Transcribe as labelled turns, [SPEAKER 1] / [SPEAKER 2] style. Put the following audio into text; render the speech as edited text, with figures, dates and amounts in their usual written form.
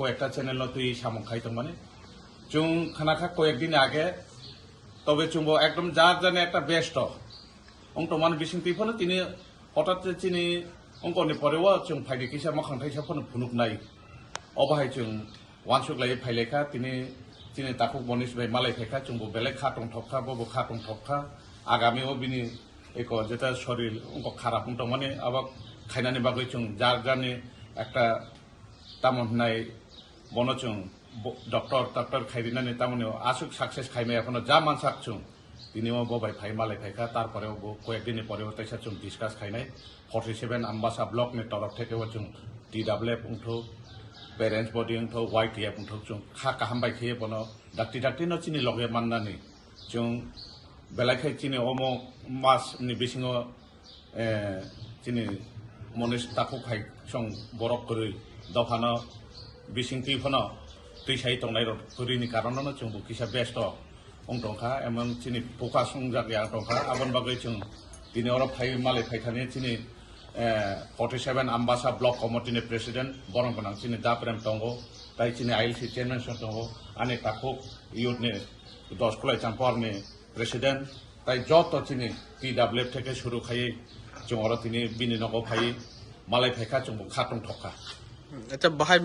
[SPEAKER 1] কয়েকটা চ্যানেল তুই সামক খাইতো মানে চুং খানাখা কয়েকদিন আগে তবে চুম্ব একদম যার জানে একটা ব্যস্ত অংট মান বিসিং তুইফোনো তিনি হঠাৎ চিনি অঙ্কनि পরেও চুং ফাইदि किसा मखां थाइसाफोरनो फुनुक नाय अबाहाय चुं वानसुगलाय फाइलेखा तिनि ताखु बनिस बाय मालाय फाइखा चुंबो बेलेग खाटं थपखा बबो खाटं थपखा आगामियाव बिनि एको जेता शरीर अंक खाराप उंट माने आबाक खायनानि बागै चुं जार जानि একটা तामन नाय बनो चुं डक्टर खाइदिनानि तामने आसुक साक्सेस खाइमे एखोनो जा मानसाक चुं তিনিও ববাই ফাই মালাই ফাইখা তারপরেও কয়েকদিনের পরেও তাইসা চুং ডিসকাস খাইনাই 47 আম্বাসা ব্লকনি তরফ থেকেও চুং টিডাব্লিউএফ উঠো পেরেন্টস বডি উঠো ওয়াইটিএফ উঠো চুং খা কাহামবাই খেয়ে বনো ডাক্তি ন চিনি লগে মাননানি চুং বেলাইখাই চিনি অমো মাসনি বিসিङ চিনি মনিস তাকু খাই সং বরফ করে দফানো বিসিং তুইফোনো তুইসাই তংनाय করিনি কারণनो চুं কিসা ব্যস্ত अंटंखा एमन चिनि फोकास जागे अंटंखा आबन बागै जों दिनै अर फाइ मालाय फाइथानि चिनि 47 आम्बासा ब्लक कमिटिनि प्रेसिडेंट बरं गोनां चिनि दा प्रेम दंगो ताइ चिनि आइएलसी चेयरमैन दंगो आने ताखु इयुथनि 10 खुलाय चाम्पारनि प्रेसिडेंट ताइ जत चिनि टीडब्ल्यूएफ থেকে শুরু খাই जों अर तिनि बिनि नगो फाइ मालाय फाइखा जों खाटं थखा
[SPEAKER 2] अच्छा बाहाय